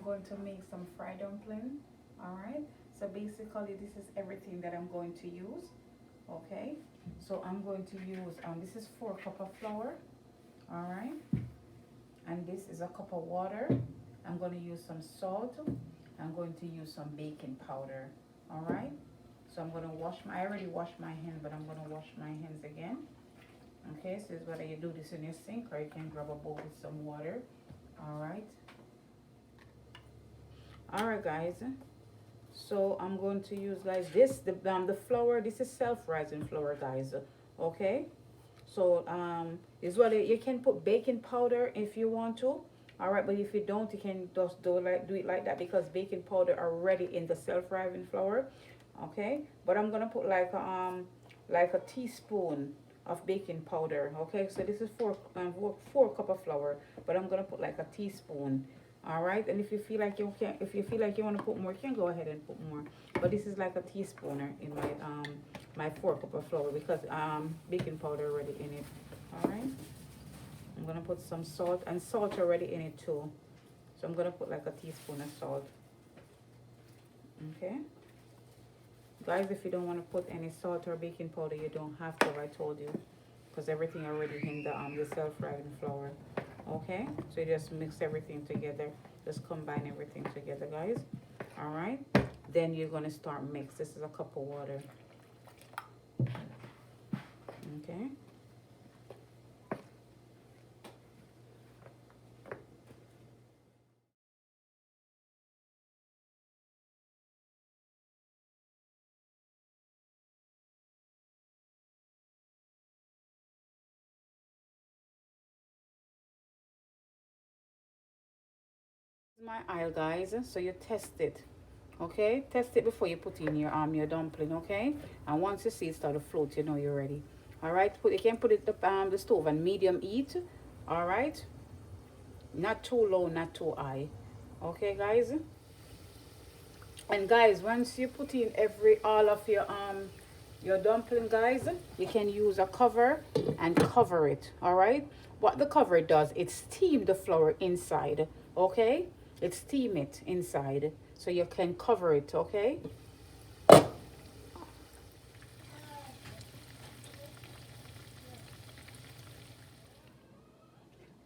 I'm going to make some fried dumpling. All right, so basically this is everything that I'm going to use. Okay, so I'm going to use this is 4 cups of flour. All right, and this is a cup of water. I'm going to use some salt. I'm going to use some baking powder. All right, so I'm going to wash my, I already washed my hands, but I'm going to wash my hands again. Okay, so this is whether you do this in your sink or you can grab a bowl with some water. All right, guys, so I'm going to use, guys, this the flour. This is self-rising flour, guys. Okay, so is what you can put baking powder if you want to. All right, but if you don't, you can just do it like that, because baking powder are already in the self-rising flour. Okay, but I'm gonna put like a teaspoon of baking powder. Okay, so this is 4 cup of flour, but I'm gonna put like a teaspoon. All right, and if you feel like you can, if you feel like you want to put more, you can go ahead and put more, but this is like a teaspoon in my my 4 cup of flour, because baking powder already in it. All right, I'm gonna put some salt, and salt already in it too, so I'm gonna put like a teaspoon of salt. Okay, guys, if you don't want to put any salt or baking powder, you don't have to, I told you, because everything already in the self-rising flour. Okay, so you just mix everything together, just combine everything together, guys. All right, then you're going to start mix. This is a cup of water. Okay, my aisle, guys, so you test it. Okay, test it before you put in your dumpling. Okay, and once you see it start to float, you know you're ready. All right, you can put it the stove on medium heat. All right, not too low, not too high. Okay, guys. And guys, once you put in all of your dumpling, guys, you can use a cover and cover it. All right, what the cover does, it steam the flour inside. Okay, it steam it inside, so you can cover it. Okay,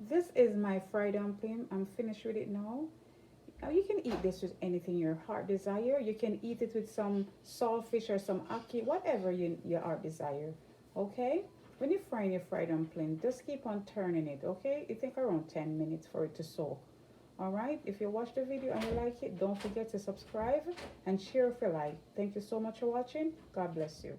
this is my fried dumpling. I'm finished with it now. Now you can eat this with anything your heart desire. You can eat it with some saltfish or some ackee, whatever your heart desire. Okay? When you're frying your fried dumpling, just keep on turning it. Okay? It takes around 10 minutes for it to soak. Alright? If you watch the video and you like it, don't forget to subscribe and share if you like. Thank you so much for watching. God bless you.